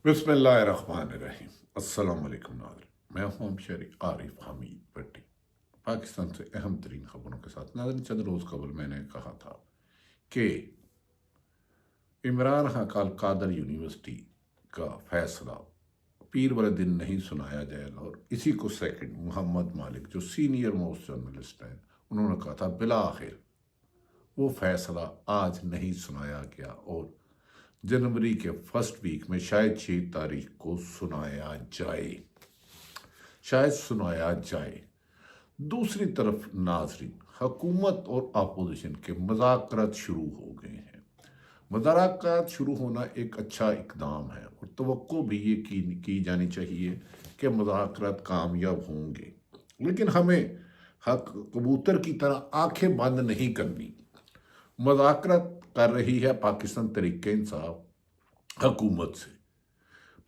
बिस्मिल्लाहिर्रहमानिर्रहीम। अस्सलाम वालेकुम नाज़रीन, मैं हूं शरीक आरिफ हमीद भट्टी। पाकिस्तान से अहम तरीन खबरों के साथ। नाज़रीन, चंद रोज़ कबल मैंने कहा था कि इमरान खान का कादर यूनिवर्सिटी का फैसला पीर वाले दिन नहीं सुनाया जाएगा, और इसी को सेकंड मोहम्मद मालिक जो सीनियर मोस्ट जर्नलिस्ट हैं उन्होंने कहा था बिला आखिर वो फैसला आज नहीं सुनाया गया और जनवरी के फर्स्ट वीक में शायद 6 तारीख को सुनाया जाए। दूसरी तरफ नाजरीन, हुकूमत और अपोजिशन के मुज़ाकरात शुरू हो गए हैं। मुज़ाकरात शुरू होना एक अच्छा इकदाम है और तवक्को भी ये की जानी चाहिए कि मुज़ाकरात कामयाब होंगे, लेकिन हमें हक कबूतर की तरह आंखें बंद नहीं करनी। मुज़ाकरात कर रही है पाकिस्तान तहरीक इंसाफ हुकूमत से।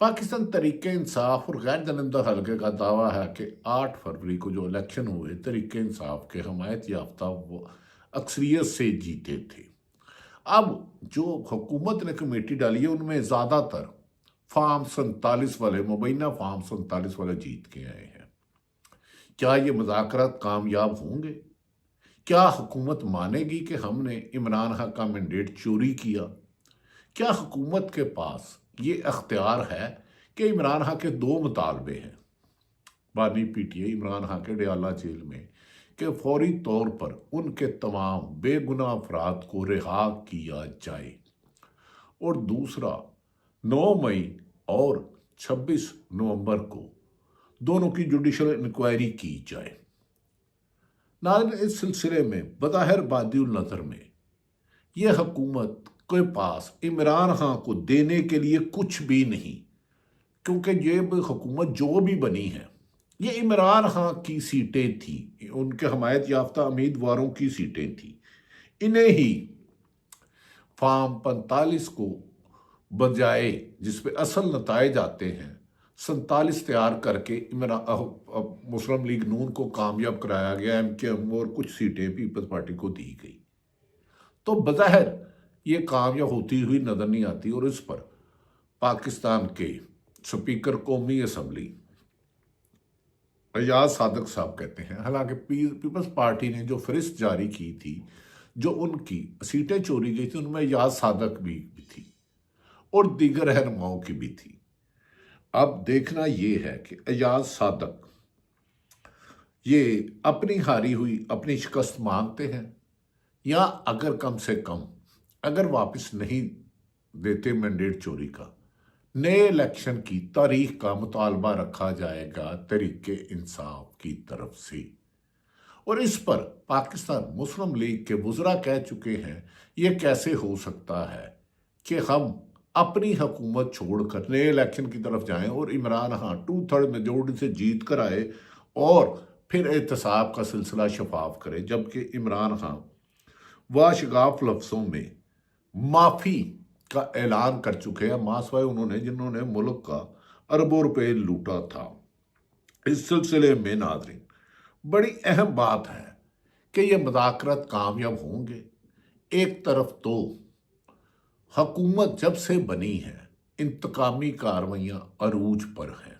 पाकिस्तान तहरीक इंसाफ और गैर जलंधर हल्के का दावा है कि 8 फरवरी को जो इलेक्शन हुए तहरीक इंसाफ के हमायत याफ्ता वो अक्सरियत से जीते थे। अब जो हुकूमत ने कमेटी डाली है उनमें ज़्यादातर फार्म 47 वाले मुबैना फार्म 47 वाले जीत के आए हैं। क्या ये मुज़ाकरात कामयाब होंगे? क्या हुकूमत मानेगी कि हमने इमरान खान का मैंडेट चोरी किया? क्या हुकूमत के पास ये अख्तियार है कि इमरान खान के 2 मुतालबे हैं बानी पीटीआई इमरान खान के डयाला जेल में कि फौरी तौर पर उनके तमाम बेगुनाह अफराद को रिहा किया जाए, और दूसरा 9 मई और 26 नवंबर को दोनों की जुडिशल इंक्वायरी की जाए। नाज़रीन, इस सिलसिले में बज़ाहिर बादिउल नज़र में यह हुकूमत के पास इमरान खान को देने के लिए कुछ भी नहीं, क्योंकि ये हुकूमत जो भी बनी है ये इमरान खान की सीटें थी, उनके हमायत याफ्ता उम्मीदवारों की सीटें थी। इन्हें ही फार्म 45 को बजाय जिस पे असल नताइज आते हैं 47 तैयार करके मुस्लिम लीग नून को कामयाब कराया गया। MKM और कुछ सीटें पीपल्स पार्टी को दी गई, तो बज़ाहिर ये कामयाब होती हुई नजर नहीं आती। और इस पर पाकिस्तान के स्पीकर कौमी असम्बली एजाज सादक साहब कहते हैं, हालांकि पीपल्स पार्टी ने जो फहरिस्त जारी की थी, जो उनकी सीटें चोरी गई थी, उनमें एजाज सादक भी थी और दीगर रहनुमाओं की भी थी। अब देखना यह है कि एजाज सादक ये अपनी हारी हुई अपनी शिकस्त मानते हैं, या अगर कम से कम अगर वापस नहीं देते मैंडेट चोरी का, नए इलेक्शन की तारीख का मुतालबा रखा जाएगा तहरीक इंसाफ की तरफ से। और इस पर पाकिस्तान मुस्लिम लीग के वुज़रा कह चुके हैं ये कैसे हो सकता है कि हम अपनी हुकूमत छोड़कर नए इलेक्शन की तरफ जाएं और इमरान खान 2/3 मेजोरिटी से जीत कर आए और फिर एहतसाब का सिलसिला शफाफ करे, जबकि इमरान खान वाशगाफ लफ्ज़ों में माफ़ी का ऐलान कर चुके हैं, मासवाए उन्होंने जिन्होंने मुल्क का अरबों रुपए लूटा था। इस सिलसिले में नाज़रीन, बड़ी अहम बात है कि ये मुज़ाकरात कामयाब होंगे। एक तरफ तो हुकूमत जब से बनी है इंतकामी कार्रवाइयाँ अरूज पर हैं,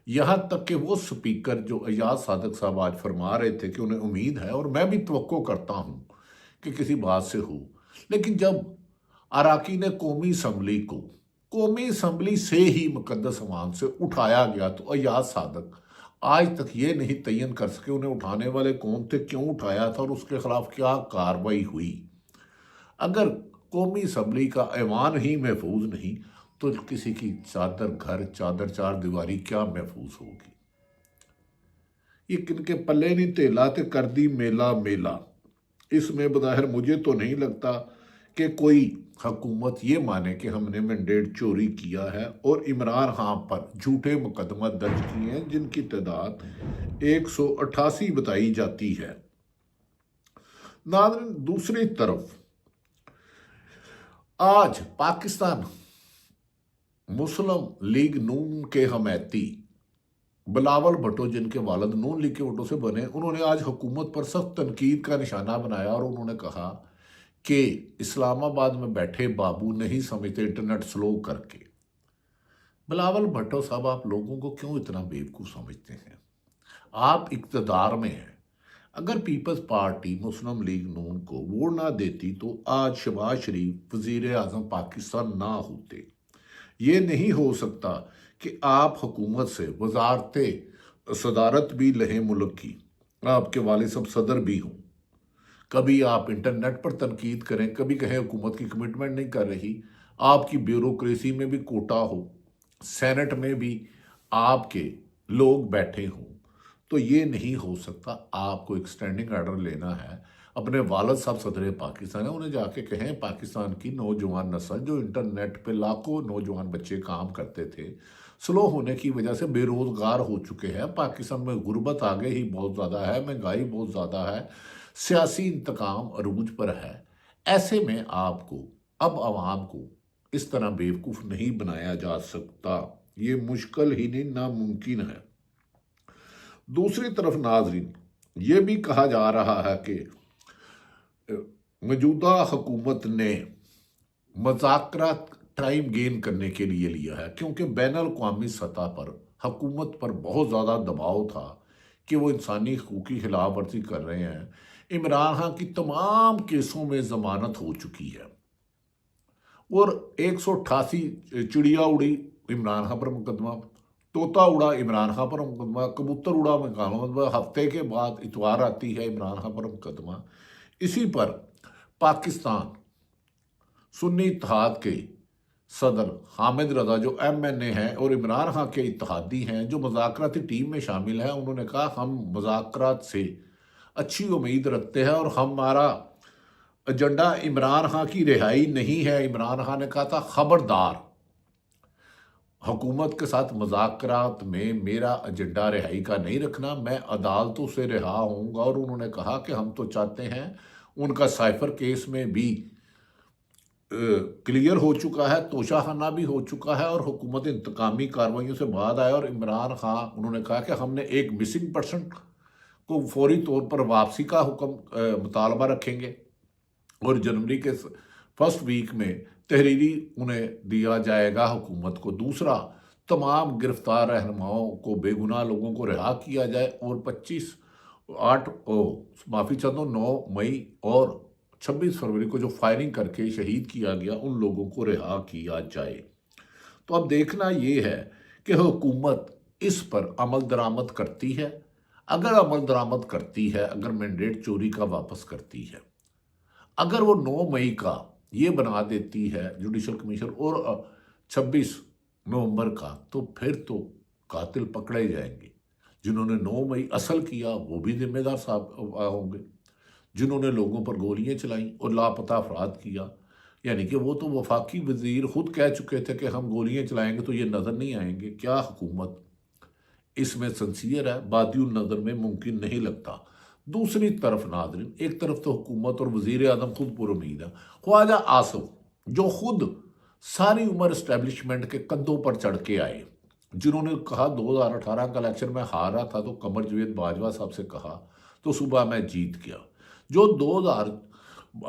यहाँ तक कि वो स्पीकर जो एजाज सादक साहब आज फरमा रहे थे कि उन्हें उम्मीद है और मैं भी तवक्को करता हूँ कि किसी बात से हो, लेकिन जब अराकीन कौमी असम्बली से ही मुकद्दस अवाम से उठाया गया तो एजाज सादक आज तक ये नहीं तयन कर सके उन्हें उठाने वाले कौन थे, क्यों उठाया था और उसके खिलाफ क्या कार्रवाई हुई। अगर कौमी असम्बली का ऐवान ही महफूज नहीं तो किसी की चादर चार दीवारी क्या महफूज होगी। ये किनके पल्ले नहीं तेला ते कर दी मेला मेला। इसमें बज़ाहिर मुझे तो नहीं लगता कि कोई हुकूमत ये माने कि हमने मैंडेट चोरी किया है और इमरान खान पर झूठे मुकदमा दर्ज किए हैं जिनकी तादाद 188 बताई जाती है। नाज़रीन, दूसरी तरफ आज पाकिस्तान मुस्लिम लीग नून के हमायती बिलावल भुट्टो, जिनके वालिद नून लीग के वोटों से बने, उन्होंने आज हुकूमत पर सख्त तनकीद का निशाना बनाया और उन्होंने कहा कि इस्लामाबाद में बैठे बाबू नहीं समझते इंटरनेट स्लो करके। बिलावल भुट्टो साहब, आप लोगों को क्यों इतना बेवकूफ़ समझते हैं? आप इक़्तिदार में हैं। अगर पीपल्स पार्टी मुस्लिम लीग नून को वोट ना देती तो आज शहबाज शरीफ वज़ीर आज़म पाकिस्तान ना होते। ये नहीं हो सकता कि आप हुकूमत से वजारत सदारत भी लहें मुल्क की, आपके वालिद साहब सदर भी हों। कभी आप इंटरनेट पर तनकीद करें, कभी कहें हुकूमत की कमिटमेंट नहीं कर रही, आपकी ब्यूरोक्रेसी में भी कोटा हो, सेनेट में भी आपके लोग बैठे हों, तो ये नहीं हो सकता। आपको एक स्टैंडिंग ऑर्डर लेना है। अपने वालिद साहब सदर पाकिस्तान है, उन्हें जाके कहें पाकिस्तान की नौजवान नस्ल जो इंटरनेट पे लाखों नौजवान बच्चे काम करते थे, स्लो होने की वजह से बेरोज़गार हो चुके हैं। पाकिस्तान में गुर्बत आगे ही बहुत ज़्यादा है, महंगाई बहुत ज़्यादा है, सियासी इंतकाम अरूज पर है। ऐसे में आपको अब आवाम को इस तरह बेवकूफ़ नहीं बनाया जा सकता। ये मुश्किल ही नहीं, नामुमकिन है। दूसरी तरफ नाजरीन, ये भी कहा जा रहा है कि मौजूदा हुकूमत ने मज़ाकरात टाइम गेन करने के लिए लिया है, क्योंकि बैनुल-अक़वामी सतह पर हुकूमत पर बहुत ज़्यादा दबाव था कि वो इंसानी हकूक़ की खिलाफ वर्जी कर रहे हैं। इमरान खान की तमाम केसों में ज़मानत हो चुकी है और 188 चिड़िया उड़ी इमरान खान पर मुकदमा, तोता उड़ा इमरान खान पर मुकदमा, कबूतर उड़ा इमरान खान पर, हफ्ते के बाद इतवार आती है इमरान खान पर मुकदमा। इसी पर पाकिस्तान सुन्नी इत्तेहाद के सदर हामिद रज़ा जो MNA हैं और इमरान खान के इत्तेहादी हैं, जो मज़ाकराती टीम में शामिल हैं, उन्होंने कहा हम मज़ाकरात से अच्छी उम्मीद रखते हैं और हमारा एजेंडा इमरान खान की रिहाई नहीं है। इमरान खान ने कहा था खबरदार, हुकूमत के साथ मज़ाकरात में मेरा एजेंडा रिहाई का नहीं रखना, मैं अदालतों से रिहा होऊंगा। और उन्होंने कहा कि हम तो चाहते हैं, उनका साइफर केस में भी क्लियर हो चुका है, तोशाखाना भी हो चुका है और हुकूमत इंतकामी कार्रवाइयों से बाद आया। और इमरान खान उन्होंने कहा कि हमने एक मिसिंग पर्सन को फौरी तौर पर वापसी का हुक्म मुतालबा रखेंगे और जनवरी के फर्स्ट वीक में तहरीरी उन्हें दिया जाएगा हुकूमत को। दूसरा, तमाम गिरफ्तार रहनुमाओं को, बेगुनाह लोगों को रिहा किया जाए और 9 मई और 26 फरवरी को जो फायरिंग करके शहीद किया गया, उन लोगों को रिहा किया जाए। तो अब देखना ये है कि हुकूमत इस पर अमल दरामद करती है। अगर अमल दरामद करती है, अगर मैंडेट चोरी का वापस करती है, अगर वो 9 मई का ये बना देती है जुडिशल कमीशन और 26 नवंबर का, तो फिर तो कातिल पकड़े जाएंगे। जिन्होंने 9 मई असल किया वो भी जिम्मेदार साहब होंगे, जिन्होंने लोगों पर गोलियां चलाई और लापता अफराद किया। यानी कि वो तो वफाकी वजीर खुद कह चुके थे कि हम गोलियां चलाएंगे तो ये नज़र नहीं आएंगे। क्या हुकूमत इसमें सिंसियर है? बादियुल नज़र में मुमकिन नहीं लगता। दूसरी तरफ नाज़रीन, एक तरफ तो हुकूमत और वज़ीर आज़म खुद पुरुमीद है। ख्वाजा आसिफ जो खुद सारी उम्र इस्टेब्लिशमेंट के कंधों पर चढ़ के आए, जिन्होंने कहा 2018 का इलेक्शन में हारा था तो कमर जावेद बाजवा साहब से कहा तो सुबह मैं जीत गया, जो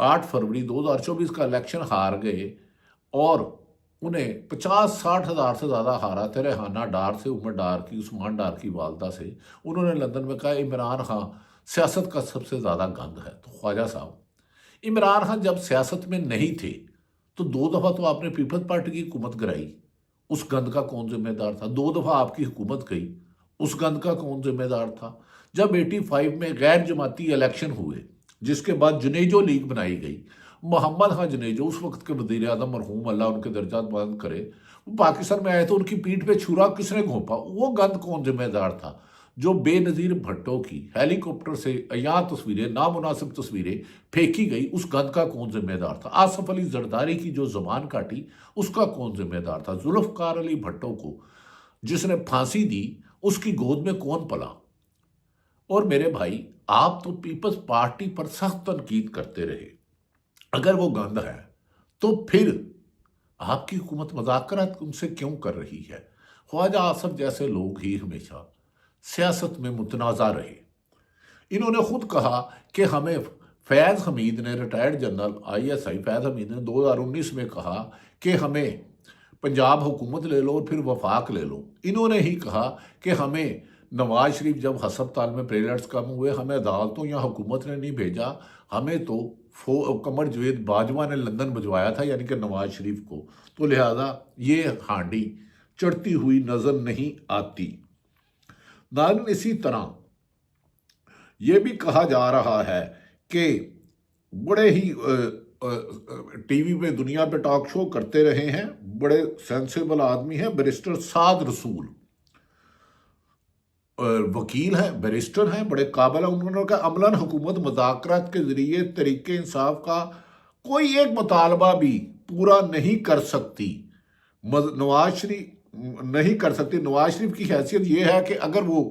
8 फरवरी 2024 का इलेक्शन हार गए और उन्हें 50-60 हज़ार से ज़्यादा हारा थे रेहाना डार से, उमर डार की, उस्मान डार की वालदा से। उन्होंने लंदन में कहा इमरान खान सियासत का सबसे ज़्यादा गंद है। तो ख्वाजा साहब, इमरान खान जब सियासत में नहीं थे तो 2 दफ़ा तो आपने पीपल्स पार्टी की हुकूमत कराई, उस गंद का कौन जिम्मेदार था? 2 दफ़ा आपकी हुकूमत गई, उस गंद का कौन जिम्मेदार था? जब 85 में गैर जमाती इलेक्शन हुए, जिसके बाद जुनेजो लीग बनाई गई, मोहम्मद खान जुनेजो उस वक्त के वज़ीर आज़म मरहूम, अल्लाह उनके दर्जात बुलंद करे, वो पाकिस्तान में आए तो उनकी पीठ पे छुरा किसने घोंपा? वो गंद कौन जिम्मेदार था? जो बेनज़ीर भट्टो की हेलीकॉप्टर से अया तस्वीरें, नामुनासिब तस्वीरें फेंकी गई, उस गंद का कौन जिम्मेदार था? आसफ अली जरदारी की जो ज़बान काटी, उसका कौन जिम्मेदार था? जुल्फ़िकार अली भट्टो को जिसने फांसी दी, उसकी गोद में कौन पला? और मेरे भाई, आप तो पीपल्स पार्टी पर सख्त तनकीद करते रहे। अगर वो गंद है तो फिर आपकी हुकूमत मज़ाकरात उनसे क्यों कर रही है? ख्वाजा आसिफ जैसे लोग ही हमेशा सियासत में मुतनाज़ा रहे। इन्होंने खुद कहा कि हमें फैज़ हमीद ने, रिटायर्ड जनरल ISI फैज़ हमीद ने 2019 में कहा कि हमें पंजाब हुकूमत ले लो और फिर वफाक ले लो। इन्होंने ही कहा कि हमें नवाज शरीफ जब हस्पताल में प्लेटलेट्स कम हुए, हमें अदालतों या हुकूमत ने नहीं भेजा, हमें तो कमर जवेद बाजवा ने लंदन भिजवाया था, यानी कि नवाज शरीफ को। तो लिहाजा ये हांडी चढ़ती हुई नजर नहीं आती। नाज़रीन, इसी तरह ये भी कहा जा रहा है कि बड़े ही टीवी पे दुनिया पे टॉक शो करते रहे हैं, बड़े सेंसिबल आदमी हैं बैरिस्टर साद रसूल, वकील हैं, बैरिस्टर हैं, बड़े काबिल हैं। उन्होंने कहा अमलन हुकूमत मुज़ाकरात के ज़रिए तरीके इंसाफ का कोई एक मुतालबा भी पूरा नहीं कर सकती। नवाज शरीफ नहीं कर सकती। नवाज शरीफ की हैसियत ये है कि अगर वो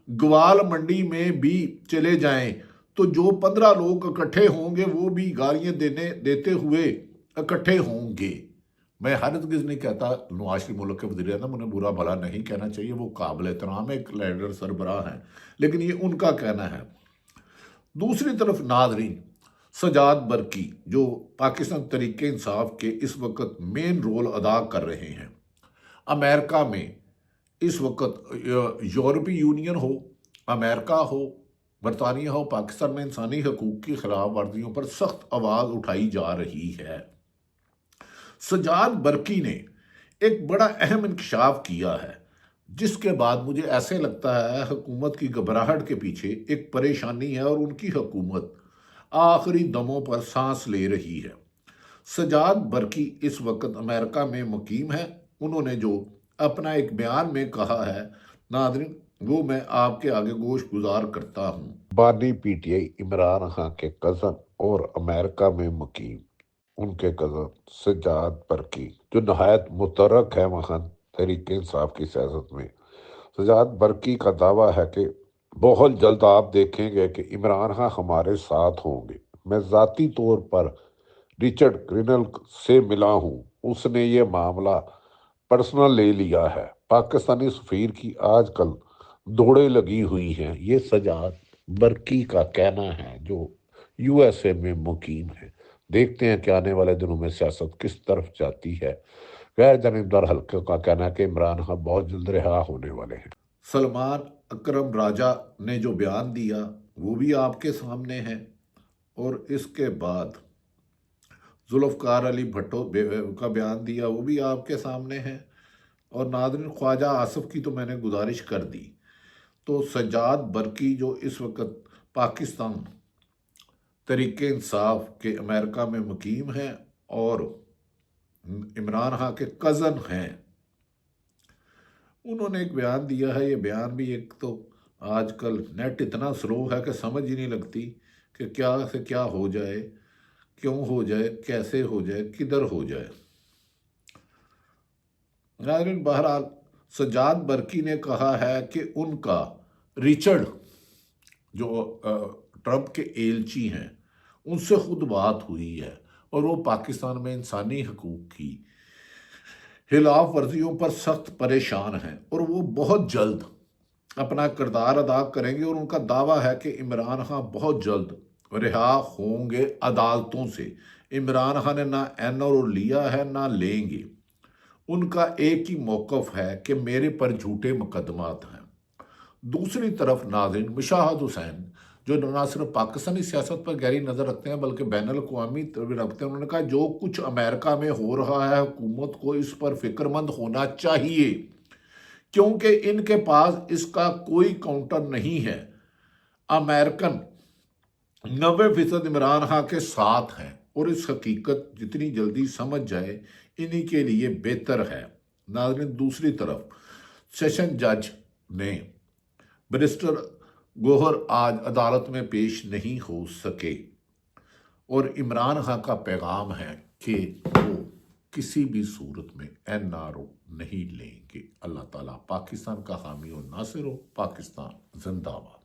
ग्वाल मंडी में भी चले जाएं तो जो 15 लोग इकट्ठे होंगे वो भी गालियां देते हुए इकट्ठे होंगे। मैं हरगिज़ नहीं कहता नवाज शरीफ मुल्क के वज़ीर आज़म, उन्हें बुरा भला नहीं कहना चाहिए, वो काबिल एहतराम एक लीडर सरबराह हैं, लेकिन ये उनका कहना है। दूसरी तरफ नाज़रीन, सजाद बरकी जो पाकिस्तान तरीके इंसाफ के इस वक्त मेन रोल अदा कर रहे हैं। अमेरिका में इस वक्त यूरोपीय यूनियन हो, अमेरिका हो, बरतानिया हो, पाकिस्तान में इंसानी हकूक़ की खिलाफ वर्जियों पर सख्त आवाज़ उठाई जा रही है। सजाद बरकी ने एक बड़ा अहम इंकशाफ किया है, जिसके बाद मुझे ऐसे लगता है हुकूमत की घबराहट के पीछे एक परेशानी है और उनकी हुकूमत आखिरी दमों पर सांस ले रही है। सजाद बरकी इस वक्त अमेरिका में मुकीम है। उन्होंने जो अपना एक बयान में कहा है नाज़रीन, वो मैं आपके आगे गोश गुजार करता हूँ। बानी पीटीआई इमरान खान के कज़न और अमेरिका में मुकीम उनके कज़न सजाद बरकी, जो नहायत मुतरक है वहाँ तहरीक इंसाफ की सियासत में। सजाद बरकी का दावा है कि बहुत जल्द आप देखेंगे कि इमरान खान हमारे साथ होंगे। मैं ज़ाती तौर पर रिचर्ड ग्रिनल से मिला हूँ, उसने ये मामला पर्सनल ले लिया है। पाकिस्तानी सफ़ीर की आजकल दौड़े लगी हुई हैं। ये सजाद बरकी का कहना है, जो यूएसए में मुकीम है। देखते हैं कि आने वाले दिनों में सियासत किस तरफ जाती है। गैर जानिबदार हल्के का कहना है कि इमरान खान बहुत जल्द रिहा होने वाले हैं। सलमान अकरम राजा ने जो बयान दिया वो भी आपके सामने है, और इसके बाद जुल्फ़कार अली भट्टो का बयान दिया वो भी आपके सामने है। और नाज़रीन, ख्वाजा आसिफ की तो मैंने गुजारिश कर दी। तो सजाद बरकी जो इस वक्त पाकिस्तान तरीके इंसाफ के अमेरिका में मुकीम हैं और इमरान खान के कज़न हैं, उन्होंने एक बयान दिया है। ये बयान भी एक तो आजकल नेट इतना स्लो है कि समझ ही नहीं लगती कि क्या से क्या हो जाए, क्यों हो जाए, कैसे हो जाए, किधर हो जाए। नाज़रीन, बहरहाल सजाद बरकी ने कहा है कि उनका रिचर्ड जो ट्रंप के एलची हैं उनसे खुद बात हुई है और वो पाकिस्तान में इंसानी हकूक़ की खिलाफ वर्जियों पर सख्त परेशान हैं और वो बहुत जल्द अपना किरदार अदा करेंगे। और उनका दावा है कि इमरान खान बहुत जल्द रिहा होंगे अदालतों से। इमरान खान ने ना एनआरओ लिया है ना लेंगे। उनका एक ही मौक़िफ़ है कि मेरे पर झूठे मुकदमात हैं। दूसरी तरफ नाज़रीन, मुशाहिद हुसैन जो न सिर्फ पाकिस्तानी सियासत पर गहरी नज़र रखते हैं बल्कि बैनुल अक़वामी भी रखते हैं, उन्होंने कहा जो कुछ अमेरिका में हो रहा है हुकूमत को इस पर फ़िक्रमंद होना चाहिए, क्योंकि इनके पास इसका कोई काउंटर नहीं है। अमेरिकन 90% इमरान खान के साथ हैं और इस हकीकत जितनी जल्दी समझ जाए इन्हीं के लिए बेहतर है। नाज़रीन, दूसरी तरफ सेशन जज ने बैरिस्टर गोहर आज अदालत में पेश नहीं हो सके और इमरान खान का पैगाम है कि वो किसी भी सूरत में एनआरओ नहीं लेंगे। अल्लाह ताला पाकिस्तान का हामी और नासिर हो। पाकिस्तान जिंदाबाद।